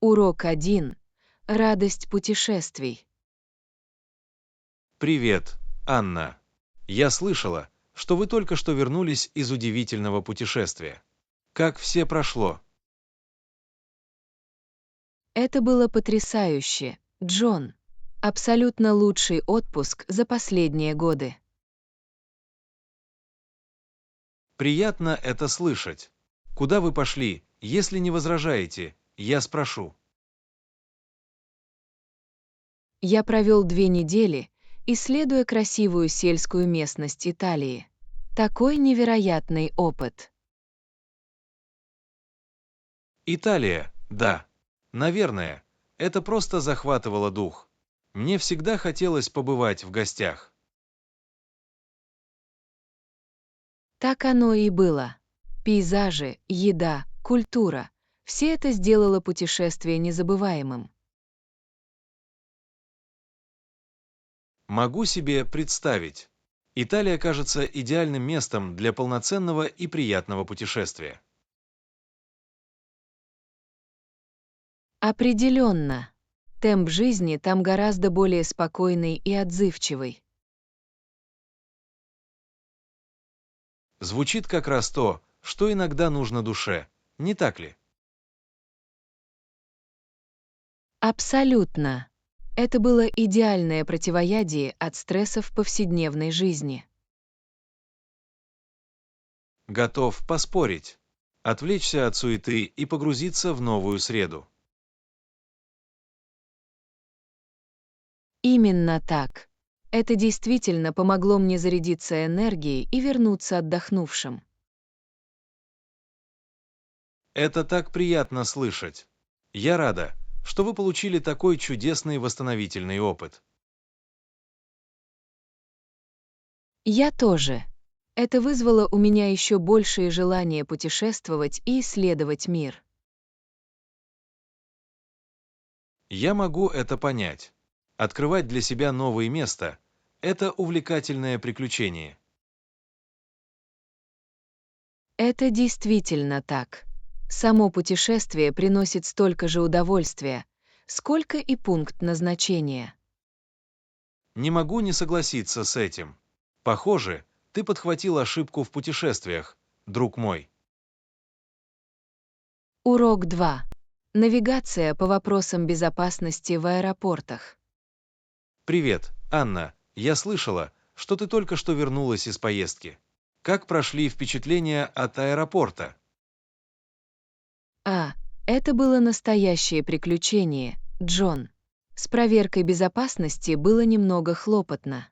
Урок 1. Радость путешествий. Привет, Анна. Я слышала, что вы только что вернулись из удивительного путешествия. Как все прошло? Это было потрясающе, Джон. Абсолютно лучший отпуск за последние годы. Приятно это слышать. Куда вы пошли? Если не возражаете, я спрошу. Я провел 2 недели, исследуя красивую сельскую местность Италии. Такой невероятный опыт. Италия, да. Наверное, это просто захватывало дух. Мне всегда хотелось побывать в гостях. Так оно и было. Пейзажи, еда, культура — все это сделало путешествие незабываемым. Могу себе представить. Италия кажется идеальным местом для полноценного и приятного путешествия. Определенно. Темп жизни там гораздо более спокойный и отзывчивый. Звучит как раз то, что иногда нужно душе, не так ли? Абсолютно. Это было идеальное противоядие от стрессов повседневной жизни. Готов поспорить, отвлечься от суеты и погрузиться в новую среду. Именно так. Это действительно помогло мне зарядиться энергией и вернуться отдохнувшим. Это так приятно слышать. Я рада, что вы получили такой чудесный восстановительный опыт. Я тоже. Это вызвало у меня еще большее желание путешествовать и исследовать мир. Я могу это понять. Открывать для себя новые места — это увлекательное приключение. Это действительно так. Само путешествие приносит столько же удовольствия, сколько и пункт назначения. Не могу не согласиться с этим. Похоже, ты подхватил ошибку в путешествиях, друг мой. Урок 2. Навигация по вопросам безопасности в аэропортах. Привет, Анна. Я слышала, что ты только что вернулась из поездки. Как прошли впечатления от аэропорта? А, это было настоящее приключение, Джон. С проверкой безопасности было немного хлопотно.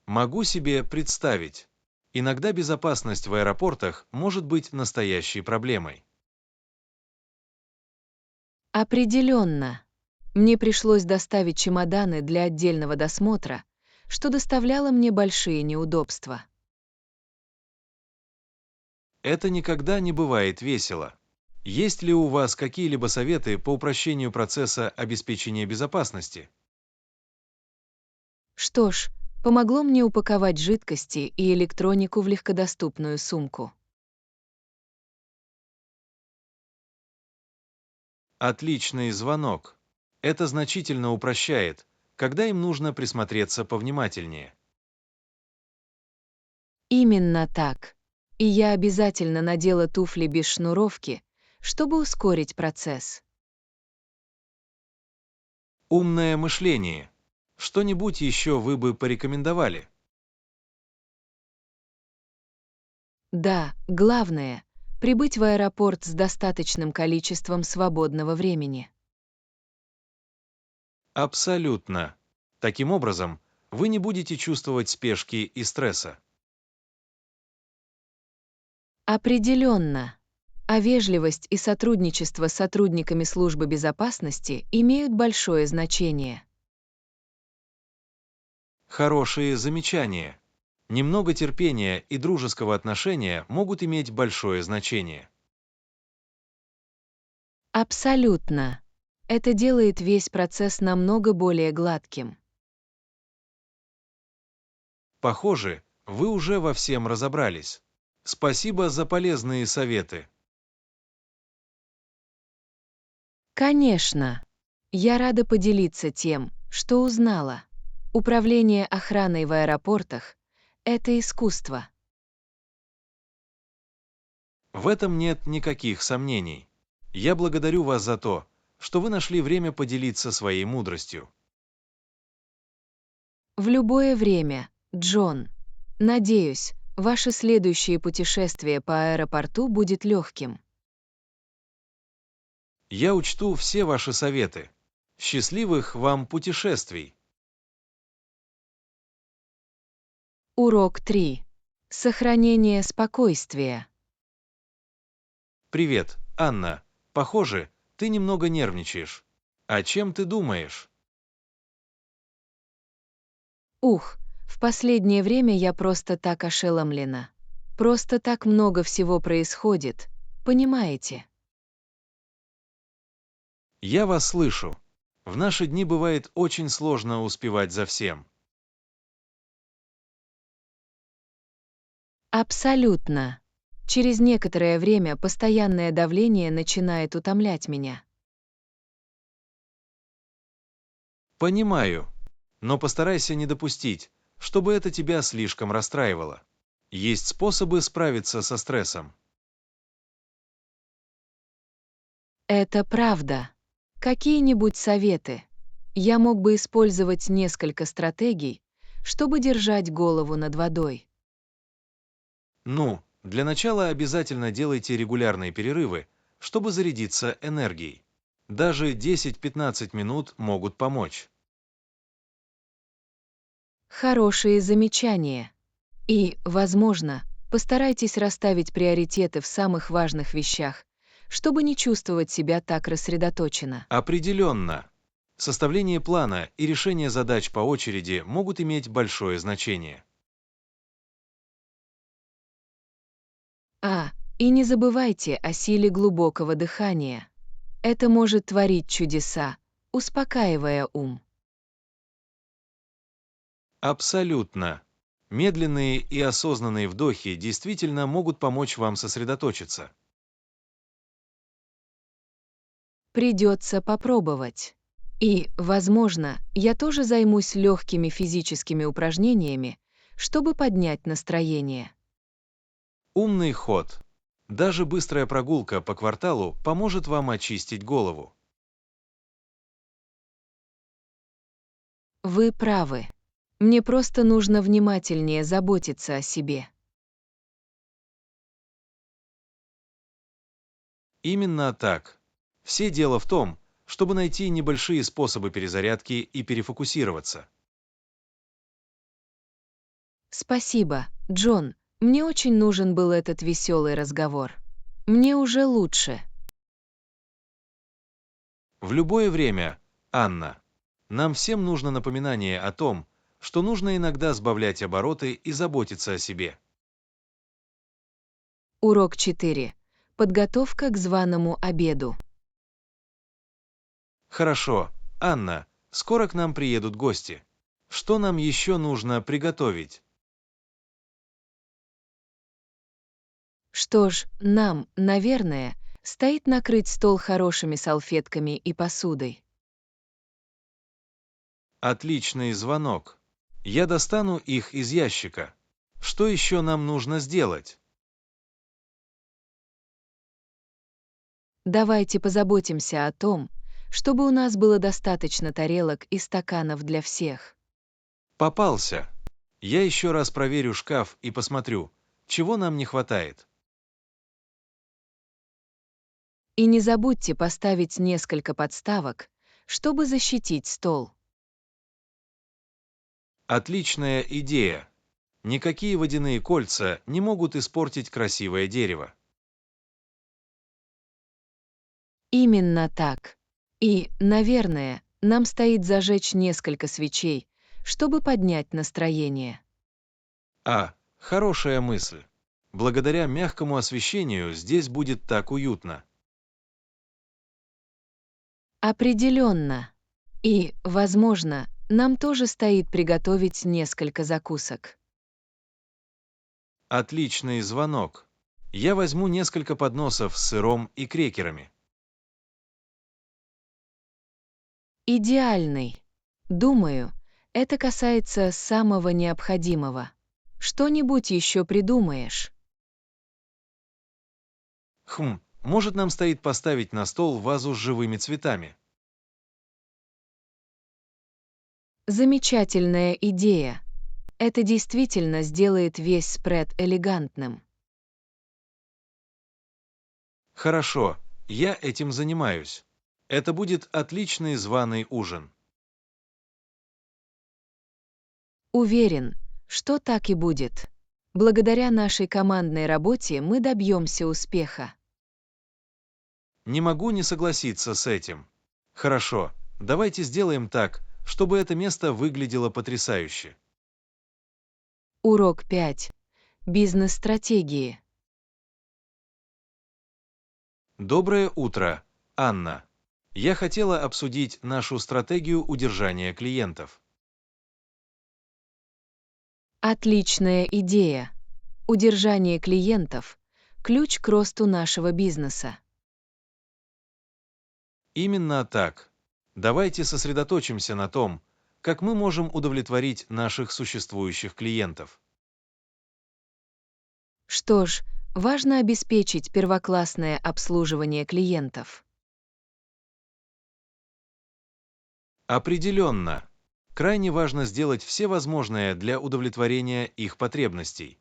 Могу себе представить. Иногда безопасность в аэропортах может быть настоящей проблемой. Определенно. Мне пришлось доставить чемоданы для отдельного досмотра, что доставляло мне большие неудобства. Это никогда не бывает весело. Есть ли у вас какие-либо советы по упрощению процесса обеспечения безопасности? Что ж, помогло мне упаковать жидкости и электронику в легкодоступную сумку. Отличный звонок. Это значительно упрощает, когда им нужно присмотреться повнимательнее. Именно так. И я обязательно надела туфли без шнуровки, чтобы ускорить процесс. Умное мышление. Что-нибудь еще вы бы порекомендовали? Да, главное — прибыть в аэропорт с достаточным количеством свободного времени. Абсолютно. Таким образом, вы не будете чувствовать спешки и стресса. Определенно. А вежливость и сотрудничество с сотрудниками службы безопасности имеют большое значение. Хорошие замечания. Немного терпения и дружеского отношения могут иметь большое значение. Абсолютно. Это делает весь процесс намного более гладким. Похоже, вы уже во всем разобрались. Спасибо за полезные советы. Конечно. Я рада поделиться тем, что узнала. Управление охраной в аэропортах — это искусство. В этом нет никаких сомнений. Я благодарю вас за то, что вы нашли время поделиться своей мудростью. В любое время, Джон. Надеюсь, ваше следующее путешествие по аэропорту будет легким. Я учту все ваши советы. Счастливых вам путешествий! Урок 3. Сохранение спокойствия. Привет, Анна. Похоже, ты немного нервничаешь. О чем ты думаешь? Ух, в последнее время я просто так ошеломлена. Просто так много всего происходит, понимаете? Я вас слышу. В наши дни бывает очень сложно успевать за всем. Абсолютно. Через некоторое время постоянное давление начинает утомлять меня. Понимаю, но постарайся не допустить, чтобы это тебя слишком расстраивало. Есть способы справиться со стрессом. Это правда. Какие-нибудь советы? Я мог бы использовать несколько стратегий, чтобы держать голову над водой. Ну, для начала обязательно делайте регулярные перерывы, чтобы зарядиться энергией. Даже 10-15 минут могут помочь. Хорошие замечания. И, возможно, постарайтесь расставить приоритеты в самых важных вещах, чтобы не чувствовать себя так рассредоточенно. Определенно. Составление плана и решение задач по очереди могут иметь большое значение. И не забывайте о силе глубокого дыхания. Это может творить чудеса, успокаивая ум. Абсолютно. Медленные и осознанные вдохи действительно могут помочь вам сосредоточиться. Придется попробовать. И, возможно, я тоже займусь легкими физическими упражнениями, чтобы поднять настроение. Умный ход. Даже быстрая прогулка по кварталу поможет вам очистить голову. Вы правы. Мне просто нужно внимательнее заботиться о себе. Именно так. Все дело в том, чтобы найти небольшие способы перезарядки и перефокусироваться. Спасибо, Джон. Мне очень нужен был этот веселый разговор. Мне уже лучше. В любое время, Анна, нам всем нужно напоминание о том, что нужно иногда сбавлять обороты и заботиться о себе. Урок 4. Подготовка к званому обеду. Хорошо, Анна, скоро к нам приедут гости. Что нам еще нужно приготовить? Что ж, нам, наверное, стоит накрыть стол хорошими салфетками и посудой. Отличный звонок. Я достану их из ящика. Что еще нам нужно сделать? Давайте позаботимся о том, чтобы у нас было достаточно тарелок и стаканов для всех. Попался. Я еще раз проверю шкаф и посмотрю, чего нам не хватает. И не забудьте поставить несколько подставок, чтобы защитить стол. Отличная идея. Никакие водяные кольца не могут испортить красивое дерево. Именно так. И, наверное, нам стоит зажечь несколько свечей, чтобы поднять настроение. Хорошая мысль. Благодаря мягкому освещению здесь будет так уютно. Определенно. И, возможно, нам тоже стоит приготовить несколько закусок. Отличный звонок. Я возьму несколько подносов с сыром и крекерами. Идеальный. Думаю, это касается самого необходимого. Что-нибудь еще придумаешь? Может, нам стоит поставить на стол вазу с живыми цветами? Замечательная идея. Это действительно сделает весь спред элегантным. Хорошо, я этим занимаюсь. Это будет отличный званый ужин. Уверен, что так и будет. Благодаря нашей командной работе мы добьемся успеха. Не могу не согласиться с этим. Хорошо, давайте сделаем так, чтобы это место выглядело потрясающе. Урок 5. Бизнес-стратегии. Доброе утро, Анна. Я хотела обсудить нашу стратегию удержания клиентов. Отличная идея. Удержание клиентов– ключ к росту нашего бизнеса. Именно так. Давайте сосредоточимся на том, как мы можем удовлетворить наших существующих клиентов. Что ж, важно обеспечить первоклассное обслуживание клиентов. Определенно. Крайне важно сделать все возможное для удовлетворения их потребностей.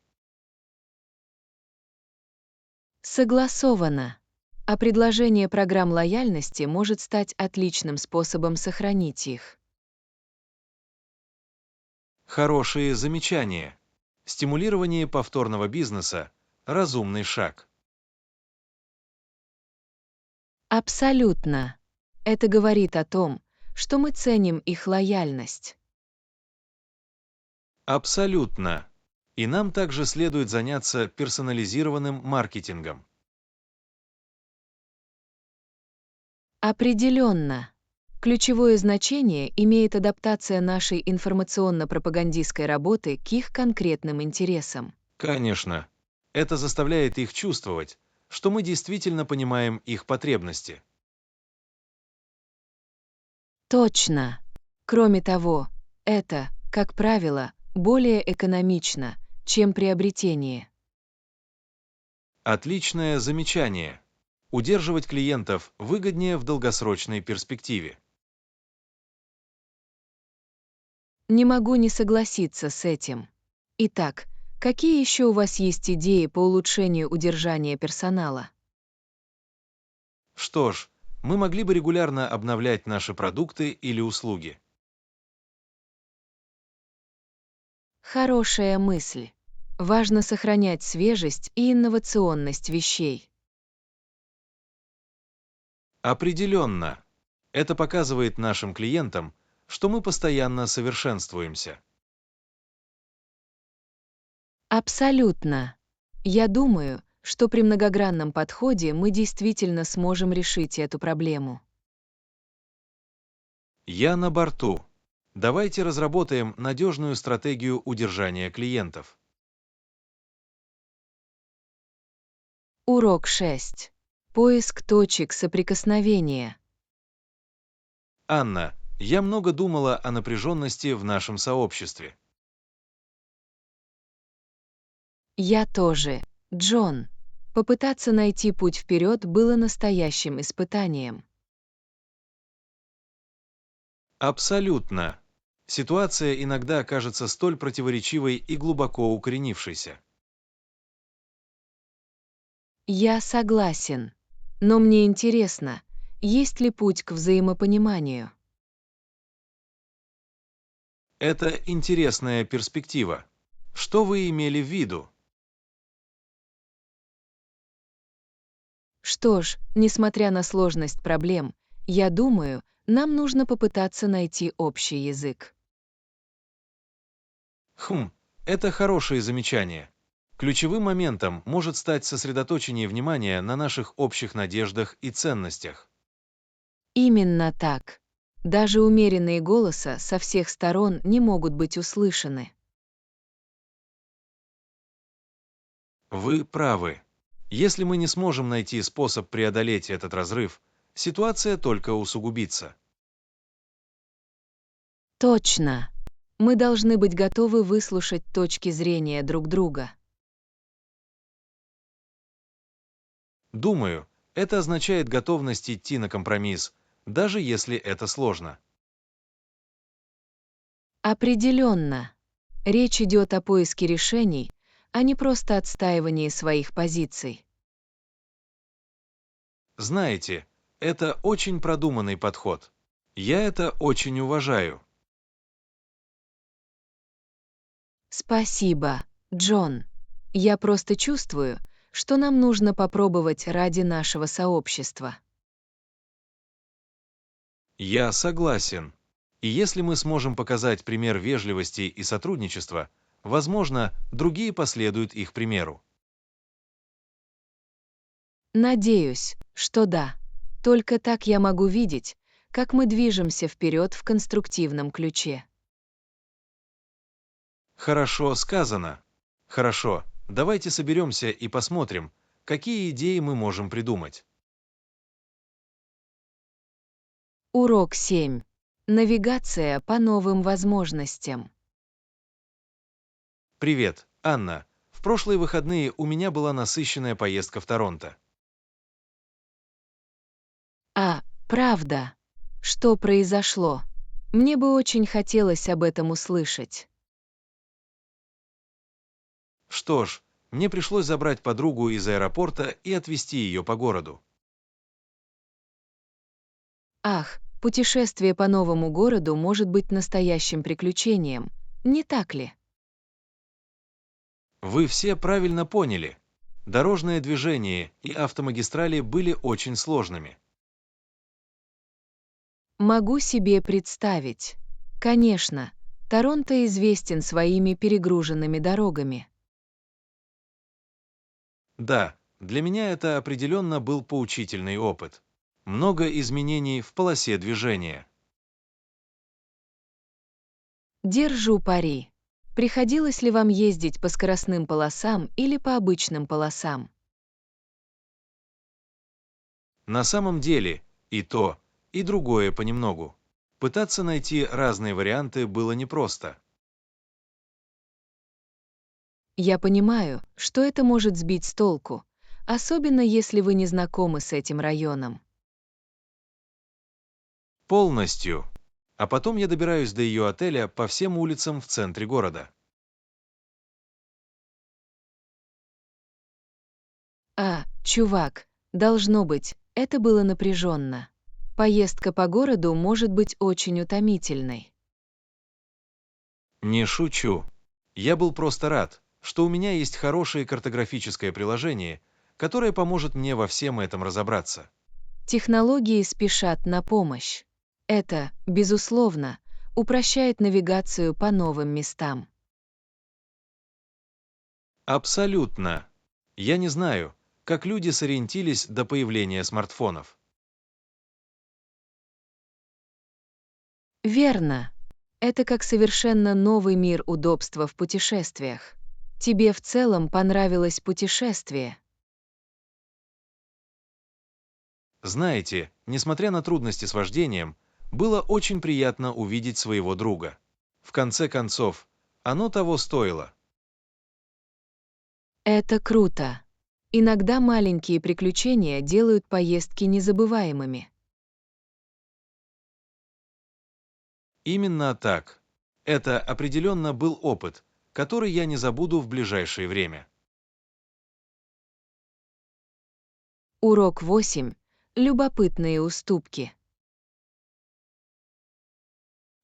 Согласовано. А предложение программ лояльности может стать отличным способом сохранить их. Хорошие замечания. Стимулирование повторного бизнеса– разумный шаг. Абсолютно. Это говорит о том, что мы ценим их лояльность. Абсолютно. И нам также следует заняться персонализированным маркетингом. Определенно. Ключевое значение имеет адаптация нашей информационно-пропагандистской работы к их конкретным интересам. Конечно, это заставляет их чувствовать, что мы действительно понимаем их потребности. Точно. Кроме того, это, как правило, более экономично, чем приобретение. Отличное замечание. Удерживать клиентов выгоднее в долгосрочной перспективе. Не могу не согласиться с этим. Итак, какие еще у вас есть идеи по улучшению удержания персонала? Что ж, мы могли бы регулярно обновлять наши продукты или услуги. Хорошая мысль. Важно сохранять свежесть и инновационность вещей. Определенно. Это показывает нашим клиентам, что мы постоянно совершенствуемся. Абсолютно. Я думаю, что при многогранном подходе мы действительно сможем решить эту проблему. Я на борту. Давайте разработаем надежную стратегию удержания клиентов. Урок 6. Поиск точек соприкосновения. Анна, я много думала о напряженности в нашем сообществе. Я тоже, Джон. Попытаться найти путь вперед было настоящим испытанием. Абсолютно. Ситуация иногда кажется столь противоречивой и глубоко укоренившейся. Я согласен. Но мне интересно, есть ли путь к взаимопониманию? Это интересная перспектива. Что вы имели в виду? Что ж, несмотря на сложность проблем, я думаю, нам нужно попытаться найти общий язык. Это хорошее замечание. Ключевым моментом может стать сосредоточение внимания на наших общих надеждах и ценностях. Именно так. Даже умеренные голоса со всех сторон не могут быть услышаны. Вы правы. Если мы не сможем найти способ преодолеть этот разрыв, ситуация только усугубится. Точно. Мы должны быть готовы выслушать точки зрения друг друга. Думаю, это означает готовность идти на компромисс, даже если это сложно. Определенно. Речь идет о поиске решений, а не просто отстаивании своих позиций. Знаете, это очень продуманный подход. Я это очень уважаю. Спасибо, Джон. Я просто чувствую, что нам нужно попробовать ради нашего сообщества. Я согласен. И если мы сможем показать пример вежливости и сотрудничества, возможно, другие последуют их примеру. Надеюсь, что да. Только так я могу видеть, как мы движемся вперед в конструктивном ключе. Хорошо сказано. Хорошо, давайте соберемся и посмотрим, какие идеи мы можем придумать. Урок 7. Навигация по новым возможностям. Привет, Анна. В прошлые выходные у меня была насыщенная поездка в Торонто. Правда. Что произошло? Мне бы очень хотелось об этом услышать. Что ж, мне пришлось забрать подругу из аэропорта и отвезти ее по городу. Ах, путешествие по новому городу может быть настоящим приключением, не так ли? Вы все правильно поняли. Дорожное движение и автомагистрали были очень сложными. Могу себе представить. Конечно, Торонто известен своими перегруженными дорогами. Да, для меня это определенно был поучительный опыт. Много изменений в полосе движения. Держу пари. Приходилось ли вам ездить по скоростным полосам или по обычным полосам? На самом деле, и то, и другое понемногу. Пытаться найти разные варианты было непросто. Я понимаю, что это может сбить с толку, особенно если вы не знакомы с этим районом. Полностью. А потом я добираюсь до ее отеля по всем улицам в центре города. Чувак, должно быть, это было напряженно. Поездка по городу может быть очень утомительной. Не шучу. Я был просто рад, что у меня есть хорошее картографическое приложение, которое поможет мне во всем этом разобраться. Технологии спешат на помощь. Это, безусловно, упрощает навигацию по новым местам. Абсолютно. Я не знаю, как люди сориентились до появления смартфонов. Верно. Это как совершенно новый мир удобства в путешествиях. Тебе в целом понравилось путешествие? Знаете, несмотря на трудности с вождением, было очень приятно увидеть своего друга. В конце концов, оно того стоило. Это круто. Иногда маленькие приключения делают поездки незабываемыми. Именно так. Это определенно был опыт, который я не забуду в ближайшее время. Урок 8. Любопытные уступки.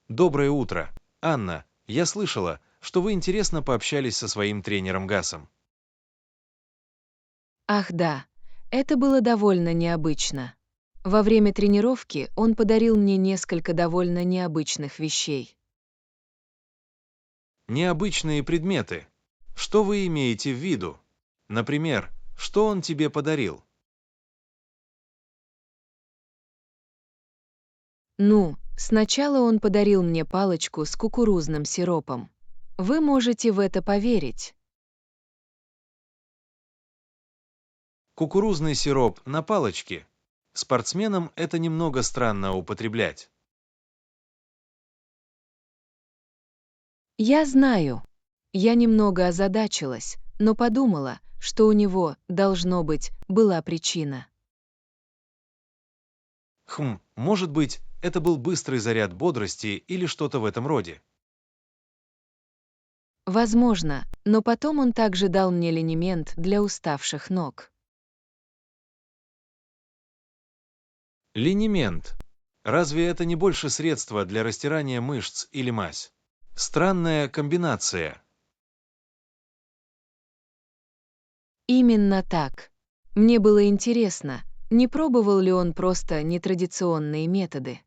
Доброе утро. Анна, я слышала, что вы интересно пообщались со своим тренером Гасом. Ах да, это было довольно необычно. Во время тренировки он подарил мне несколько довольно необычных вещей. Необычные предметы. Что вы имеете в виду? Например, что он тебе подарил? Сначала он подарил мне палочку с кукурузным сиропом. Вы можете в это поверить. Кукурузный сироп на палочке. Спортсменам это немного странно употреблять. Я знаю. Я немного озадачилась, но подумала, что у него, должно быть, была причина. Может быть, это был быстрый заряд бодрости или что-то в этом роде. Возможно, но потом он также дал мне линимент для уставших ног. Линимент. Разве это не больше средства для растирания мышц или мазь? Странная комбинация. Именно так. Мне было интересно, не пробовал ли он просто нетрадиционные методы.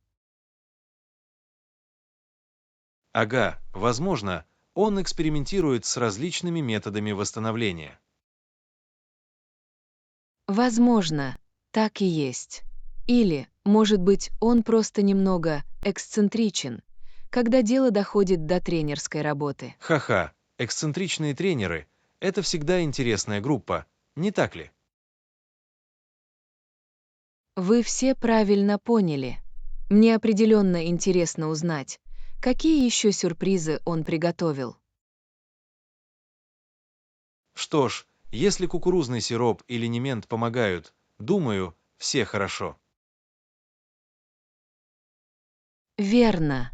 Ага, возможно, он экспериментирует с различными методами восстановления. Возможно, так и есть. Или, может быть, он просто немного эксцентричен, когда дело доходит до тренерской работы. Ха-ха, эксцентричные тренеры– это всегда интересная группа, не так ли? Вы все правильно поняли. Мне определенно интересно узнать, какие еще сюрпризы он приготовил. Что ж, если кукурузный сироп или немент помогают, думаю, все хорошо. Верно.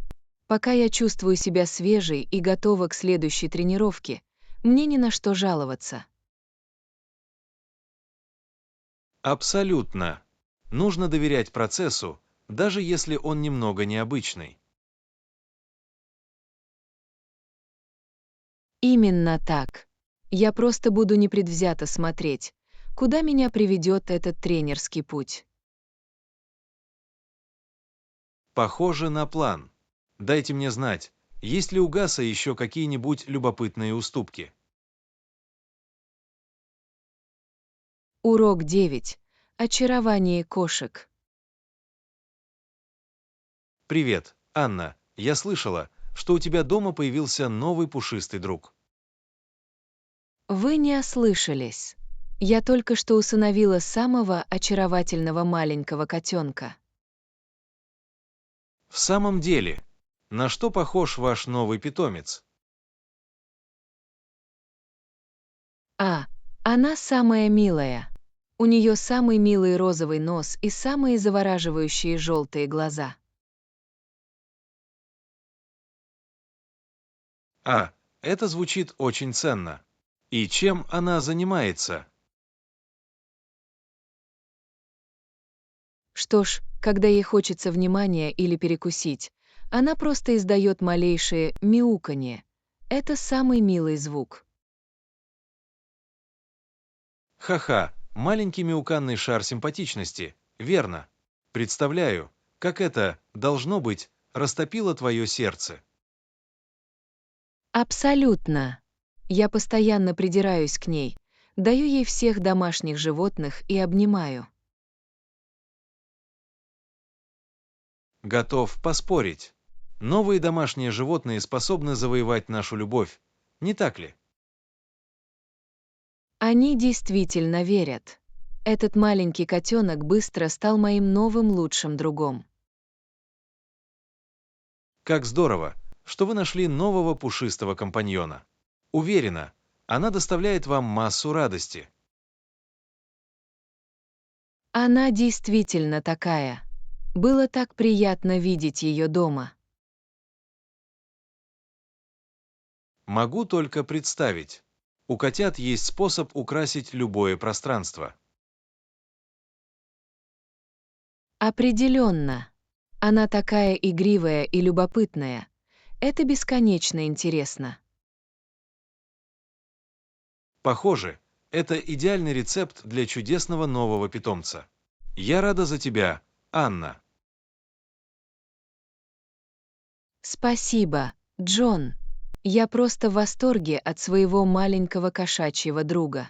Пока я чувствую себя свежей и готова к следующей тренировке, мне ни на что жаловаться. Абсолютно. Нужно доверять процессу, даже если он немного необычный. Именно так. Я просто буду непредвзято смотреть, куда меня приведет этот тренерский путь. Похоже на план. Дайте мне знать, есть ли у Гаса еще какие-нибудь любопытные уступки. Урок 9. Очарование кошек. Привет, Анна. Я слышала, что у тебя дома появился новый пушистый друг. Вы не ослышались. Я только что усыновила самого очаровательного маленького котенка. В самом деле, на что похож ваш новый питомец? А, она самая милая. У нее самый милый розовый нос и самые завораживающие желтые глаза. Это звучит очень ценно. И чем она занимается? Что ж, когда ей хочется внимания или перекусить, она просто издает малейшее мяуканье. Это самый милый звук. Ха-ха, маленький мяуканный шар симпатичности, верно. Представляю, как это, должно быть, растопило твое сердце. Абсолютно. Я постоянно придираюсь к ней, даю ей всех домашних животных и обнимаю. Готов поспорить. Новые домашние животные способны завоевать нашу любовь, не так ли? Они действительно верят. Этот маленький котенок быстро стал моим новым лучшим другом. Как здорово, что вы нашли нового пушистого компаньона. Уверена, она доставляет вам массу радости. Она действительно такая. Было так приятно видеть ее дома. Могу только представить. У котят есть способ украсить любое пространство. Определенно. Она такая игривая и любопытная. Это бесконечно интересно. Похоже, это идеальный рецепт для чудесного нового питомца. Я рада за тебя, Анна. Спасибо, Джон. Я просто в восторге от своего маленького кошачьего друга.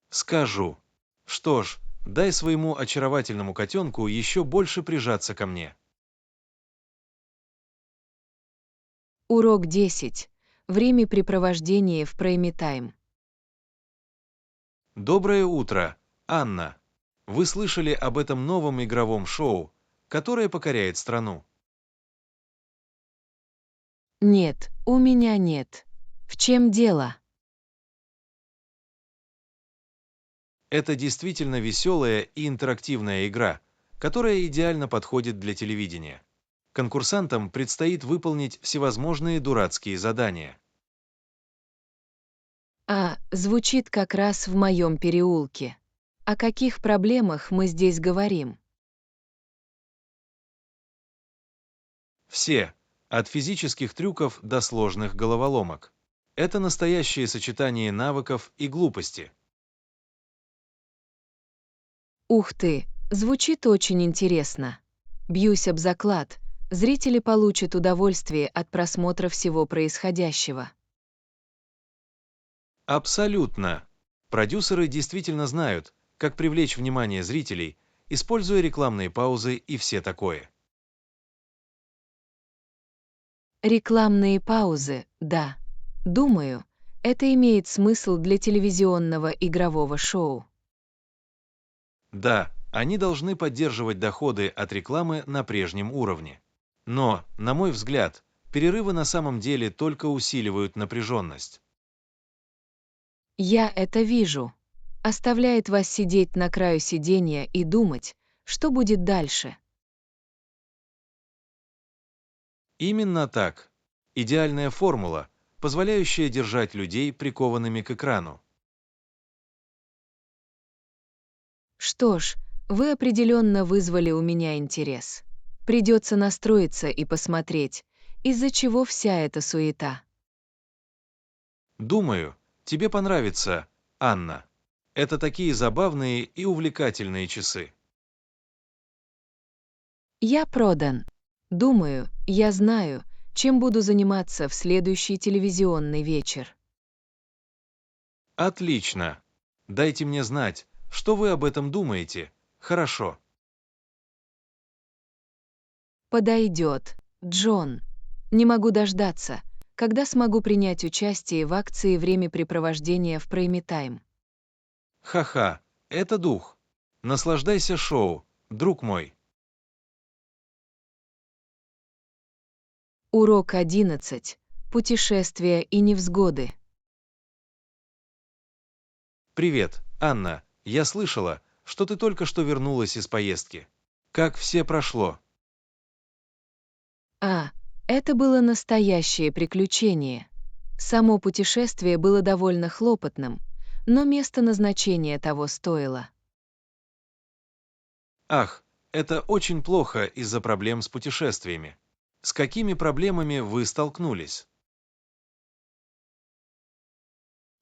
Скажу. Что ж, дай своему очаровательному котенку еще больше прижаться ко мне. Урок 10. Времяпрепровождение в прайм-тайм. Доброе утро, Анна. Вы слышали об этом новом игровом шоу, которое покоряет страну? Нет, у меня нет. В чем дело? Это действительно веселая и интерактивная игра, которая идеально подходит для телевидения. Конкурсантам предстоит выполнить всевозможные дурацкие задания. Звучит как раз в моем переулке. О каких проблемах мы здесь говорим? Все, от физических трюков до сложных головоломок. Это настоящее сочетание навыков и глупости. Ух ты, звучит очень интересно. Бьюсь об заклад, зрители получат удовольствие от просмотра всего происходящего. Абсолютно. Продюсеры действительно знают, как привлечь внимание зрителей, используя рекламные паузы и все такое. Рекламные паузы, да. Думаю, это имеет смысл для телевизионного игрового шоу. Да, они должны поддерживать доходы от рекламы на прежнем уровне. Но, на мой взгляд, перерывы на самом деле только усиливают напряженность. Я это вижу. Оставляет вас сидеть на краю сиденья и думать, что будет дальше. Именно так. Идеальная формула, позволяющая держать людей прикованными к экрану. Что ж, вы определенно вызвали у меня интерес. Придется настроиться и посмотреть, из-за чего вся эта суета. Думаю, тебе понравится, Анна. Это такие забавные и увлекательные часы. Я продан. Думаю, я знаю, чем буду заниматься в следующий телевизионный вечер. Отлично. Дайте мне знать, что вы об этом думаете. Хорошо. Подойдет, Джон. Не могу дождаться, когда смогу принять участие в акции времяпрепровождения в прайм-тайм. Ха-ха, это дух. Наслаждайся шоу, друг мой. Урок 11. Путешествия и невзгоды. Привет, Анна. Я слышала, что ты только что вернулась из поездки. Как все прошло? А, это было настоящее приключение. Само путешествие было довольно хлопотным, но место назначения того стоило. Ах, это очень плохо из-за проблем с путешествиями. С какими проблемами вы столкнулись?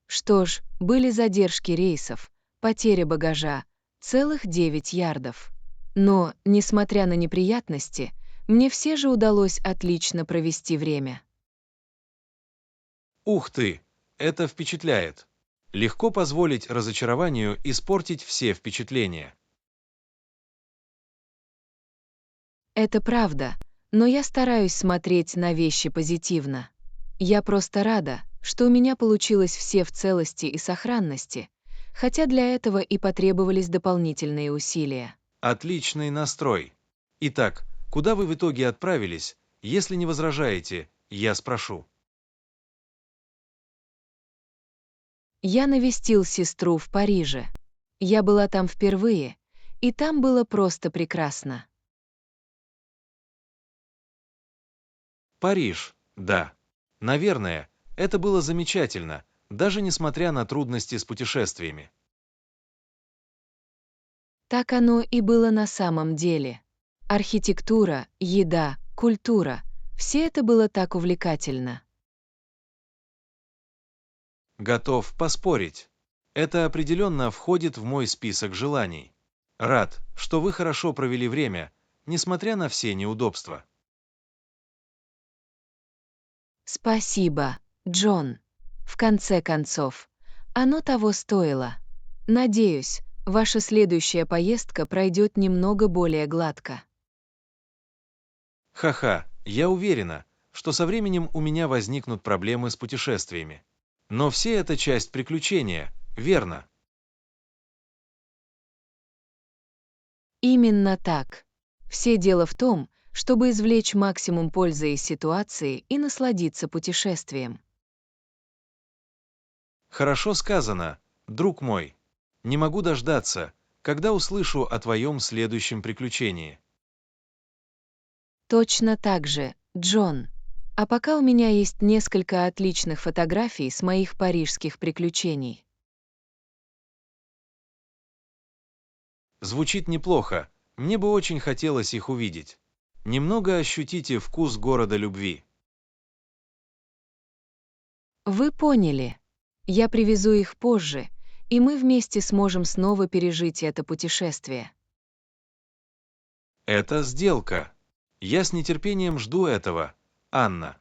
Что ж, были задержки рейсов, потеря багажа, целых 9 ярдов. Но, несмотря на неприятности, мне все же удалось отлично провести время. Ух ты, это впечатляет. Легко позволить разочарованию испортить все впечатления. Это правда, но я стараюсь смотреть на вещи позитивно. Я просто рада, что у меня получилось все в целости и сохранности, хотя для этого и потребовались дополнительные усилия. Отличный настрой. Итак, куда вы в итоге отправились? Если не возражаете, я спрошу. Я навестил сестру в Париже. Я была там впервые, и там было просто прекрасно. Париж, да. Наверное, это было замечательно, даже несмотря на трудности с путешествиями. Так оно и было на самом деле. Архитектура, еда, культура — все это было так увлекательно. Готов поспорить. Это определенно входит в мой список желаний. Рад, что вы хорошо провели время, несмотря на все неудобства. Спасибо, Джон. В конце концов, оно того стоило. Надеюсь, ваша следующая поездка пройдет немного более гладко. Ха-ха, я уверена, что со временем у меня возникнут проблемы с путешествиями. Но все это часть приключения, верно? Именно так. Все дело в том, чтобы извлечь максимум пользы из ситуации и насладиться путешествием. Хорошо сказано, друг мой. Не могу дождаться, когда услышу о твоем следующем приключении. Точно так же, Джон. А пока у меня есть несколько отличных фотографий с моих парижских приключений. Звучит неплохо, мне бы очень хотелось их увидеть. Немного ощутите вкус города любви. Вы поняли. Я привезу их позже, и мы вместе сможем снова пережить это путешествие. Это сделка. Я с нетерпением жду этого, Анна.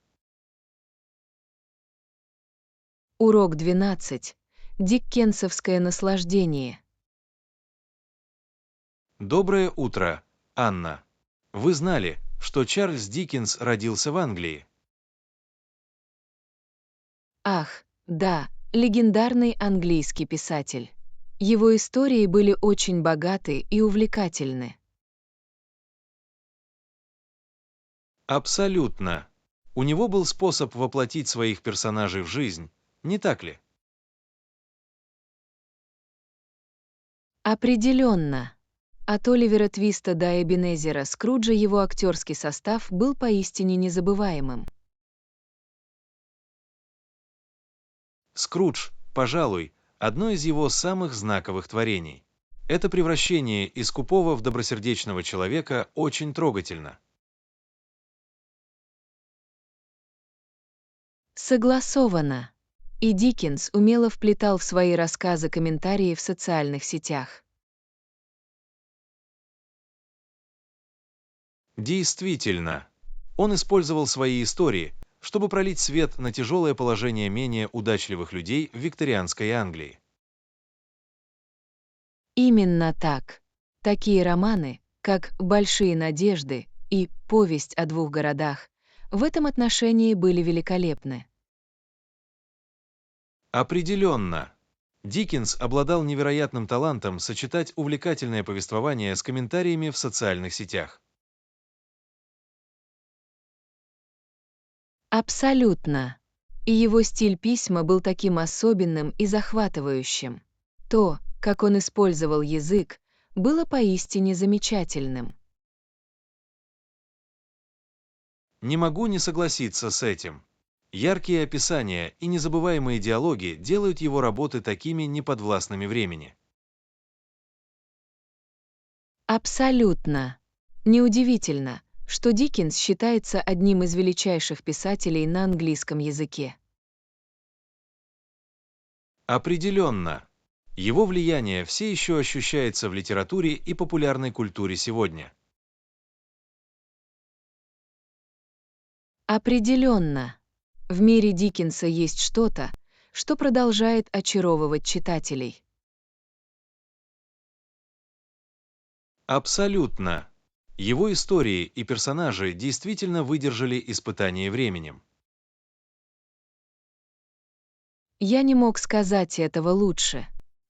Урок 12. Диккенсовское наслаждение. Доброе утро, Анна. Вы знали, что Чарльз Диккенс родился в Англии? Ах, да, легендарный английский писатель. Его истории были очень богаты и увлекательны. Абсолютно. У него был способ воплотить своих персонажей в жизнь, не так ли? Определенно. От Оливера Твиста до Эбенезера Скруджа его актерский состав был поистине незабываемым. Скрудж, пожалуй, одно из его самых знаковых творений. Это превращение из скупого в добросердечного человека очень трогательно. Согласовано. И Диккенс умело вплетал в свои рассказы комментарии в социальных сетях. Действительно, он использовал свои истории, чтобы пролить свет на тяжелое положение менее удачливых людей в викторианской Англии. Именно так. Такие романы, как «Большие надежды» и «Повесть о двух городах», в этом отношении были великолепны. Определенно. Диккенс обладал невероятным талантом сочетать увлекательное повествование с комментариями в социальных сетях. Абсолютно. И его стиль письма был таким особенным и захватывающим. То, как он использовал язык, было поистине замечательным. Не могу не согласиться с этим. Яркие описания и незабываемые диалоги делают его работы такими неподвластными времени. Абсолютно. Неудивительно, что Диккенс считается одним из величайших писателей на английском языке. Определенно. Его влияние все еще ощущается в литературе и популярной культуре сегодня. Определенно. В мире Диккенса есть что-то, что продолжает очаровывать читателей. Абсолютно. Его истории и персонажи действительно выдержали испытание временем. Я не мог сказать этого лучше.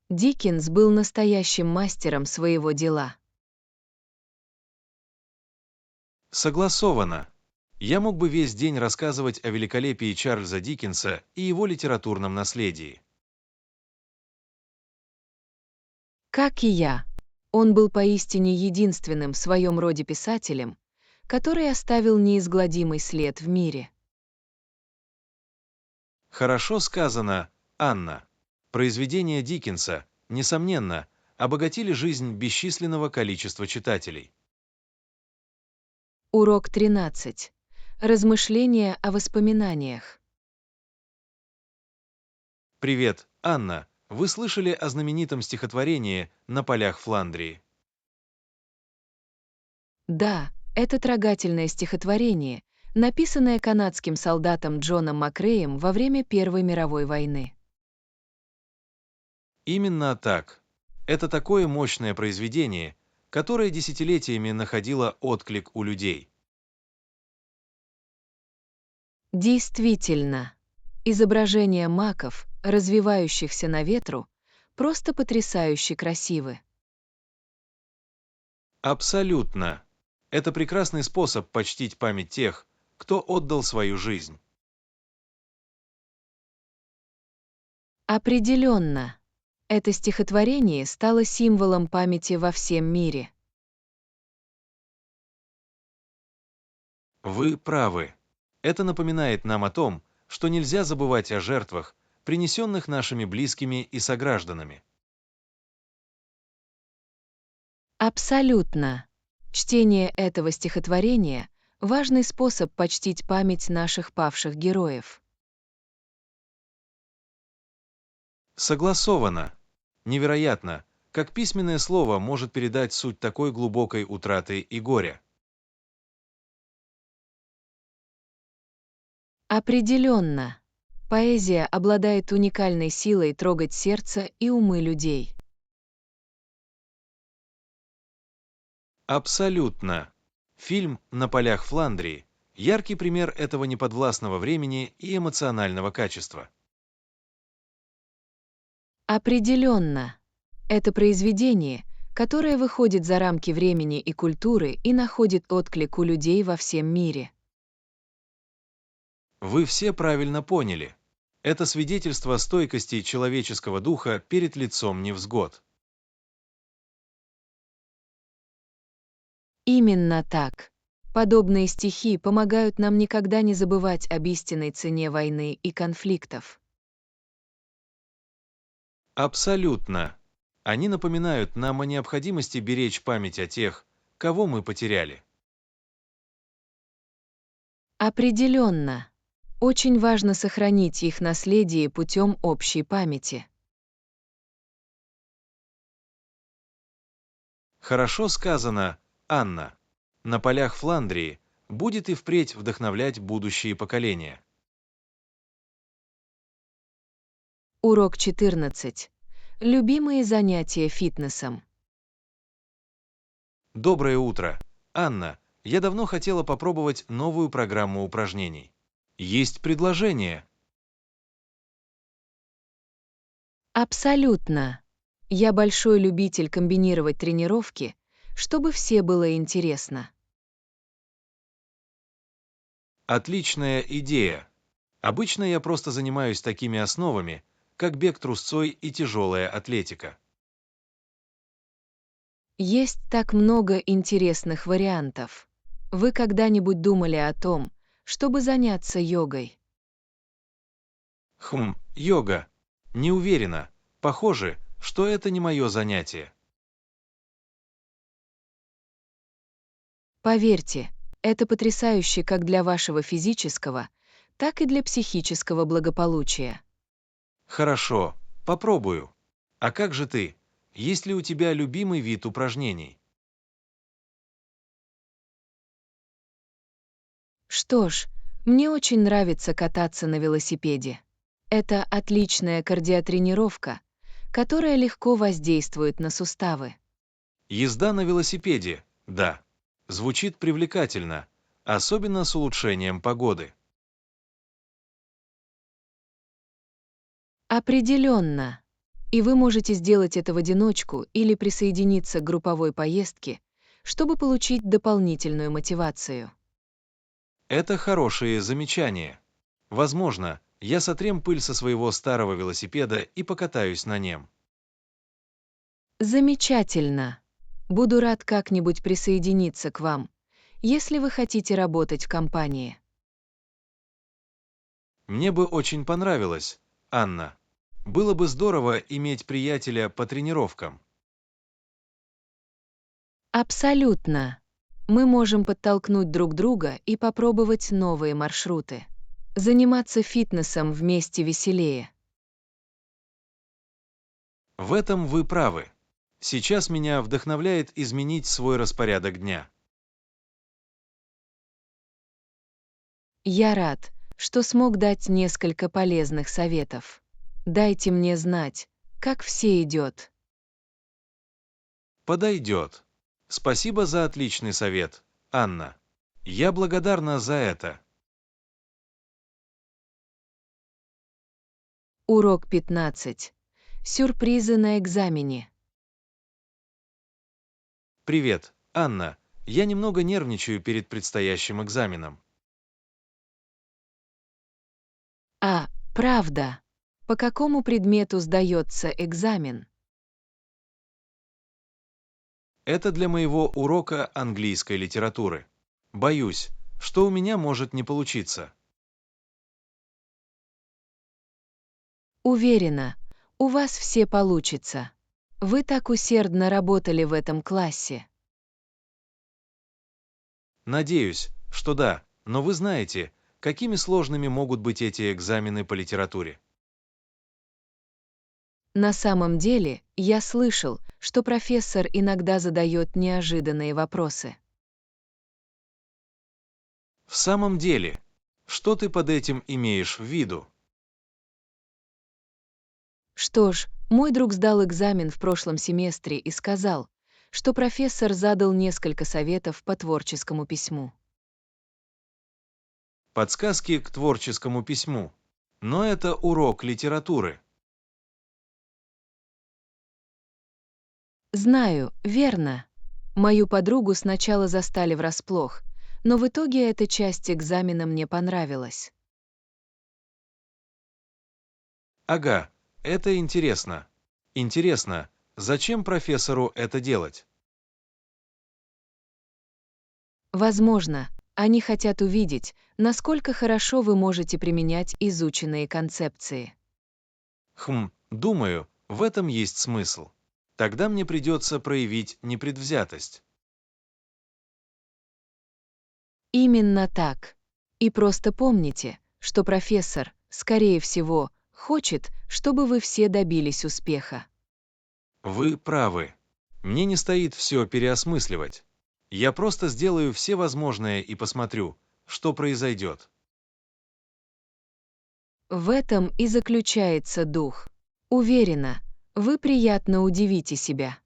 Диккенс был настоящим мастером своего дела. Согласовано. Я мог бы весь день рассказывать о великолепии Чарльза Диккенса и его литературном наследии. Как и я, он был поистине единственным в своем роде писателем, который оставил неизгладимый след в мире. Хорошо сказано, Анна. Произведения Диккенса, несомненно, обогатили жизнь бесчисленного количества читателей. Урок 13. Размышления о воспоминаниях. Привет, Анна. Вы слышали о знаменитом стихотворении «На полях Фландрии»? Да, это трогательное стихотворение, написанное канадским солдатом Джоном Макреем во время Первой мировой войны. Именно так. Это такое мощное произведение, которое десятилетиями находило отклик у людей. Действительно, изображения маков, развивающихся на ветру, просто потрясающе красивы. Абсолютно. Это прекрасный способ почтить память тех, кто отдал свою жизнь. Определенно. Это стихотворение стало символом памяти во всем мире. Вы правы. Это напоминает нам о том, что нельзя забывать о жертвах, принесенных нашими близкими и согражданами. Абсолютно. Чтение этого стихотворения — важный способ почтить память наших павших героев. Согласовано. Невероятно, как письменное слово может передать суть такой глубокой утраты и горя. Определенно. Поэзия обладает уникальной силой трогать сердце и умы людей. Абсолютно. Фильм «На полях Фландрии» — яркий пример этого неподвластного времени и эмоционального качества. Определенно. Это произведение, которое выходит за рамки времени и культуры и находит отклик у людей во всем мире. Вы все правильно поняли. Это свидетельство стойкости человеческого духа перед лицом невзгод. Именно так. Подобные стихи помогают нам никогда не забывать об истинной цене войны и конфликтов. Абсолютно. Они напоминают нам о необходимости беречь память о тех, кого мы потеряли. Определенно. Очень важно сохранить их наследие путем общей памяти. Хорошо сказано, Анна. На полях Фландрии будет и впредь вдохновлять будущие поколения. Урок 14. Любимые занятия фитнесом. Доброе утро. Анна, я давно хотела попробовать новую программу упражнений. Есть предложение. Абсолютно. Я большой любитель комбинировать тренировки, чтобы все было интересно. Отличная идея. Обычно я просто занимаюсь такими основами, как бег трусцой и тяжелая атлетика. Есть так много интересных вариантов. Вы когда-нибудь думали о том, чтобы заняться йогой? Йога. Не уверена. Похоже, что это не мое занятие. Поверьте, это потрясающе как для вашего физического, так и для психического благополучия. Хорошо, попробую. А как же ты? Есть ли у тебя любимый вид упражнений? Что ж, мне очень нравится кататься на велосипеде. Это отличная кардиотренировка, которая легко воздействует на суставы. Езда на велосипеде, да. Звучит привлекательно, особенно с улучшением погоды. Определенно. И вы можете сделать это в одиночку или присоединиться к групповой поездке, чтобы получить дополнительную мотивацию. Это хорошие замечания. Возможно, я сотрем пыль со своего старого велосипеда и покатаюсь на нем. Замечательно. Буду рад как-нибудь присоединиться к вам, если вы хотите работать в компании. Мне бы очень понравилось, Анна. Было бы здорово иметь приятеля по тренировкам. Абсолютно. Мы можем подтолкнуть друг друга и попробовать новые маршруты. Заниматься фитнесом вместе веселее. В этом вы правы. Сейчас меня вдохновляет изменить свой распорядок дня. Я рад, что смог дать несколько полезных советов. Дайте мне знать, как все идет. Подойдет. Спасибо за отличный совет, Анна. Я благодарна за это. Урок 15. Сюрпризы на экзамене. Привет, Анна. я немного нервничаю перед предстоящим экзаменом. А, правда. По какому предмету сдается экзамен? Это для моего урока английской литературы. Боюсь, что у меня может не получиться. Уверена, у вас все получится. Вы так усердно работали в этом классе. Надеюсь, что да, но вы знаете, какими сложными могут быть эти экзамены по литературе. На самом деле, я слышал, что профессор иногда задает неожиданные вопросы. В самом деле, что ты под этим имеешь в виду? Что ж, мой друг сдал экзамен в прошлом семестре и сказал, что профессор задал несколько советов по творческому письму. Подсказки к творческому письму. Но это урок литературы. Знаю, верно. Мою подругу сначала застали врасплох, но в итоге эта часть экзамена мне понравилась. Ага, это интересно. Интересно, зачем профессору это делать? Возможно, они хотят увидеть, насколько хорошо вы можете применять изученные концепции. Думаю, в этом есть смысл. Тогда мне придется проявить непредвзятость. Именно так. И просто помните, что профессор, скорее всего, хочет, чтобы вы все добились успеха. Вы правы. Мне не стоит все переосмысливать. Я просто сделаю все возможное и посмотрю, что произойдет. В этом и заключается дух. Уверена, вы приятно удивите себя.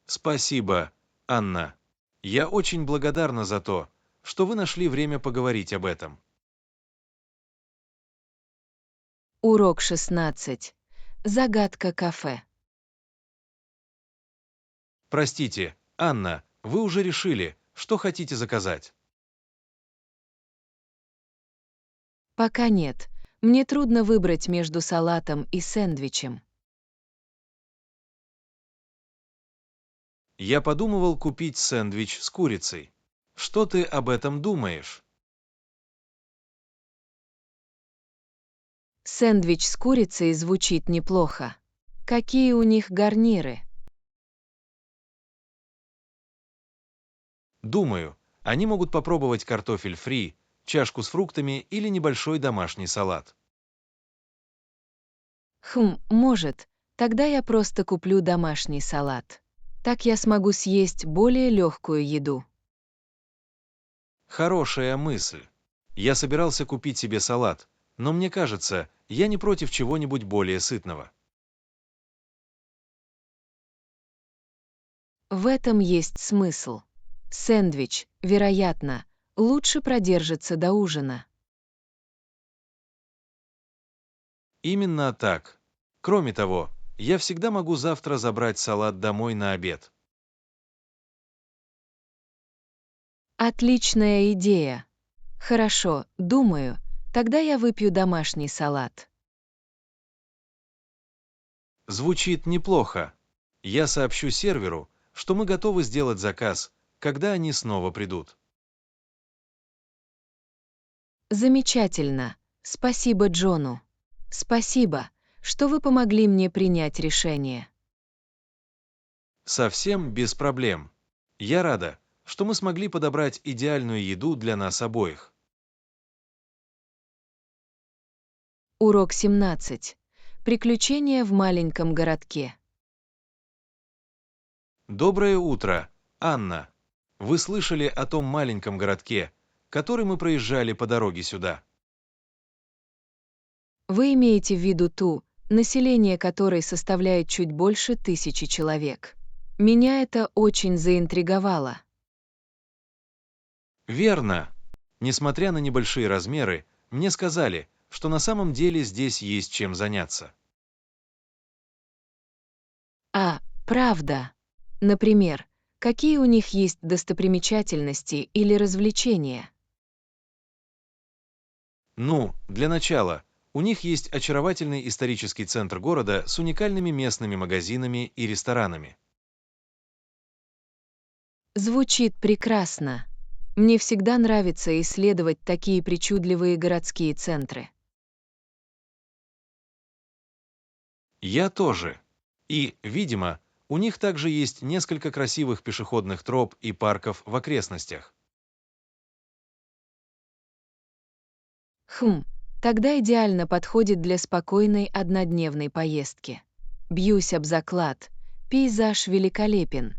Спасибо, Анна. Я очень благодарна за то, что вы нашли время поговорить об этом. Урок 16. Загадка кафе. Простите, Анна, вы уже решили, что хотите заказать? Пока нет. Мне трудно выбрать между салатом и сэндвичем. Я подумывал купить сэндвич с курицей. Что ты об этом думаешь? Сэндвич с курицей звучит неплохо. Какие у них гарниры? Думаю, они могут попробовать картофель фри, чашку с фруктами или небольшой домашний салат. Может. Тогда я просто куплю домашний салат. Так я смогу съесть более легкую еду. Хорошая мысль. Я собирался купить себе салат, но мне кажется, я не против чего-нибудь более сытного. В этом есть смысл. Сэндвич, вероятно, лучше продержится до ужина. Именно так. Кроме того, я всегда могу завтра забрать салат домой на обед. Отличная идея. Хорошо, думаю, тогда я выпью домашний салат. Звучит неплохо. Я сообщу серверу, что мы готовы сделать заказ, когда они снова придут. Замечательно. Спасибо Джону. Спасибо, что вы помогли мне принять решение. Совсем без проблем. Я рада, что мы смогли подобрать идеальную еду для нас обоих. Урок 17. Приключения в маленьком городке. Доброе утро, Анна. Вы слышали о том маленьком городке, который мы проезжали по дороге сюда? Вы имеете в виду ту, население которой составляет чуть больше 1000 человек. Меня это очень заинтриговало. Верно. Несмотря на небольшие размеры, мне сказали, что на самом деле здесь есть чем заняться. А, правда. Например, Какие у них есть достопримечательности или развлечения? Ну, для начала, у них есть очаровательный исторический центр города с уникальными местными магазинами и ресторанами. Звучит прекрасно. Мне всегда нравится исследовать такие причудливые городские центры. Я тоже. И, видимо, у них также есть несколько красивых пешеходных троп и парков в окрестностях. Хм, тогда идеально подходит для спокойной однодневной поездки. Бьюсь об заклад. Пейзаж великолепен.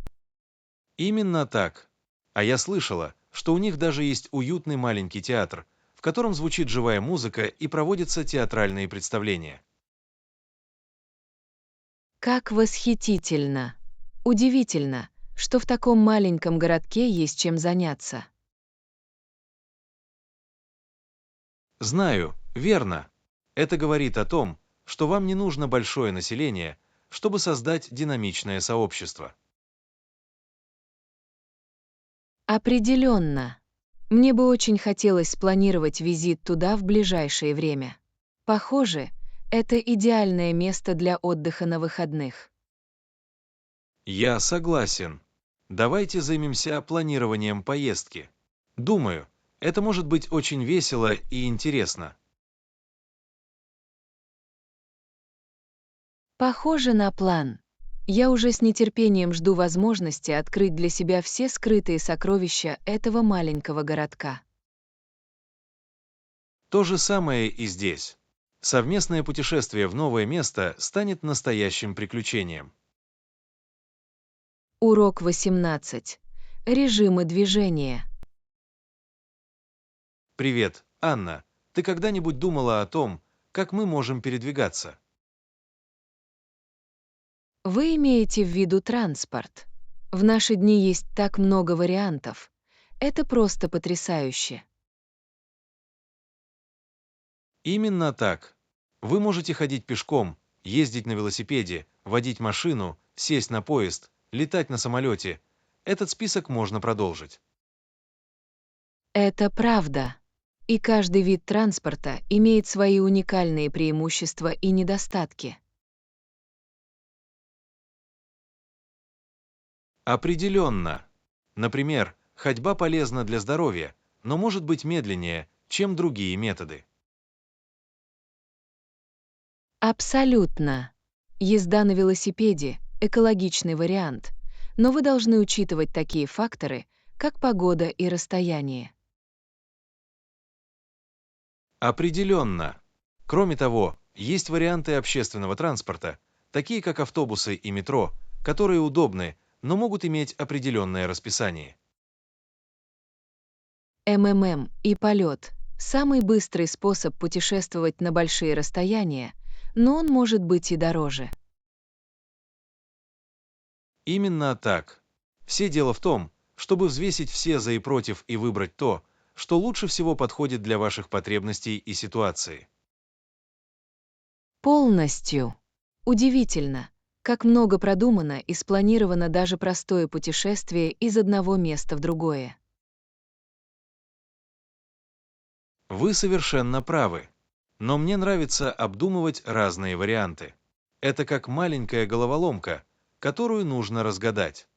Именно так. А я слышала, что у них даже есть уютный маленький театр, в котором звучит живая музыка и проводятся театральные представления. Как восхитительно! Удивительно, что в таком маленьком городке есть чем заняться. Знаю, верно. Это говорит о том, что вам не нужно большое население, чтобы создать динамичное сообщество. Определенно. Мне бы очень хотелось спланировать визит туда в ближайшее время. Похоже, это идеальное место для отдыха на выходных. Я согласен. Давайте займемся планированием поездки. Думаю, это может быть очень весело и интересно. Похоже на план. Я уже с нетерпением жду возможности открыть для себя все скрытые сокровища этого маленького городка. То же самое и здесь. Совместное путешествие в новое место станет настоящим приключением. Урок 18. Режимы движения. Привет, Анна. Ты когда-нибудь думала о том, как мы можем передвигаться? Вы имеете в виду транспорт. В наши дни есть так много вариантов. Это просто потрясающе. Именно так. Вы можете ходить пешком, ездить на велосипеде, водить машину, сесть на поезд, летать на самолете. Этот список можно продолжить. Это правда. И каждый вид транспорта имеет свои уникальные преимущества и недостатки. Определенно. Например, ходьба полезна для здоровья, но может быть медленнее, чем другие методы. Абсолютно. Езда на велосипеде — экологичный вариант, но вы должны учитывать такие факторы, как погода и расстояние. Определенно. Кроме того, есть варианты общественного транспорта, такие как автобусы и метро, которые удобны, но могут иметь определенное расписание. МММ и полет — самый быстрый способ путешествовать на большие расстояния, но он может быть и дороже. Именно так. Все дело в том, чтобы взвесить все за и против и выбрать то, что лучше всего подходит для ваших потребностей и ситуации. Полностью. Удивительно, как много продумано и спланировано даже простое путешествие из одного места в другое. Вы совершенно правы. Но мне нравится обдумывать разные варианты. Это как маленькая головоломка, которую нужно разгадать.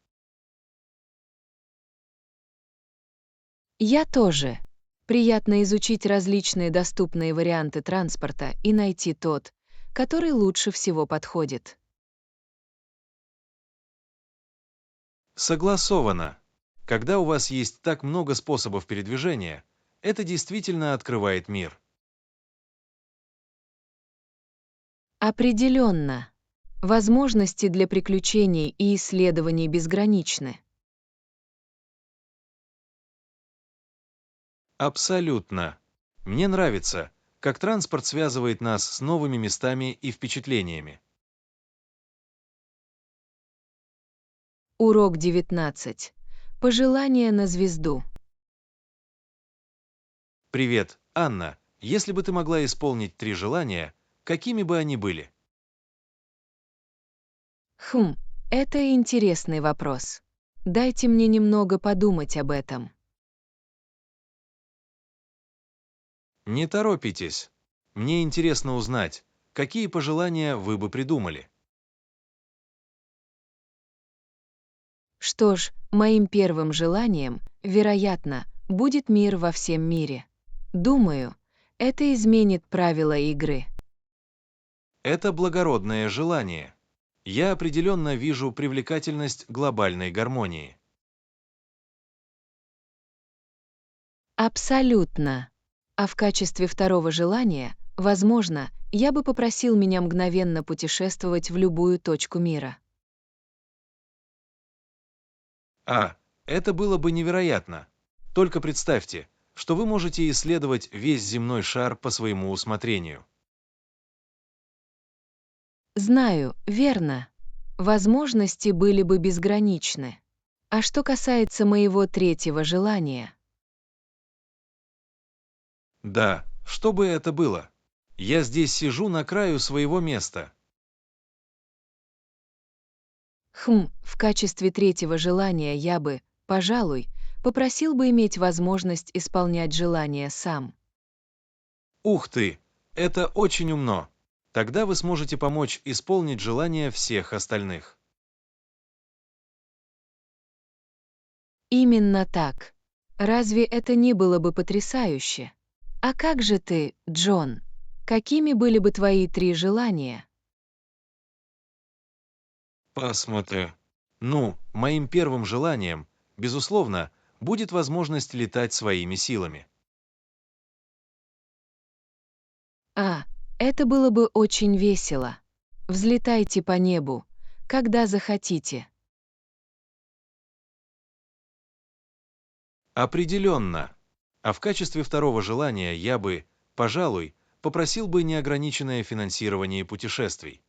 Я тоже. Приятно изучить различные доступные варианты транспорта и найти тот, который лучше всего подходит. Согласовано. Когда у вас есть так много способов передвижения, это действительно открывает мир. Определенно. Возможности для приключений и исследований безграничны. Абсолютно. Мне нравится, как транспорт связывает нас с новыми местами и впечатлениями. Урок 19. Пожелания на звезду. Привет, Анна. Если бы ты могла исполнить 3 желания, какими бы они были? Это интересный вопрос. Дайте мне немного подумать об этом. Не торопитесь. Мне интересно узнать, какие пожелания вы бы придумали. Что ж, моим первым желанием, вероятно, будет мир во всем мире. Думаю, это изменит правила игры. Это благородное желание. Я определенно вижу привлекательность глобальной гармонии. Абсолютно. А в качестве второго желания, возможно, я бы попросил меня мгновенно путешествовать в любую точку мира. Это было бы невероятно. Только представьте, что вы можете исследовать весь земной шар по своему усмотрению. Знаю, верно. Возможности были бы безграничны. А что касается моего третьего желания? Да, что бы это было? Я здесь сижу на краю своего места. В качестве третьего желания я бы, пожалуй, попросил бы иметь возможность исполнять желания сам. Ух ты, это очень умно. Тогда вы сможете помочь исполнить желания всех остальных. Именно так. Разве это не было бы потрясающе? А как же ты, Джон? Какими были бы твои три желания? Посмотрю. Ну, моим первым желанием, безусловно, будет возможность летать своими силами. А, это было бы очень весело. Взлетайте по небу, когда захотите. Определенно. А в качестве второго желания я бы, пожалуй, попросил бы неограниченное финансирование путешествий.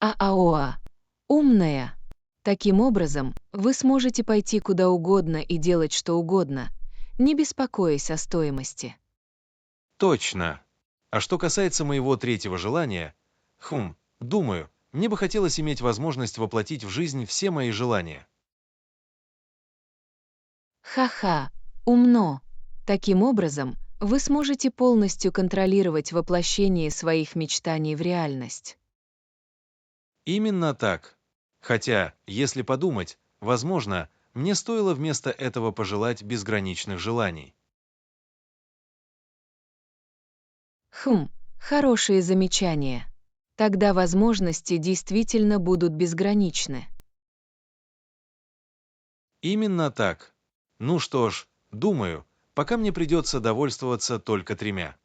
Аоа. Умная. Таким образом, вы сможете пойти куда угодно и делать что угодно, не беспокоясь о стоимости. Точно. А что касается моего третьего желания, думаю, мне бы хотелось иметь возможность воплотить в жизнь все мои желания. Ха-ха, умно. Таким образом, вы сможете полностью контролировать воплощение своих мечтаний в реальность. Именно так. Хотя, если подумать, возможно, мне стоило вместо этого пожелать безграничных желаний. Хорошие замечания. Тогда возможности действительно будут безграничны. Именно так. Ну что ж, думаю, пока мне придется довольствоваться только тремя.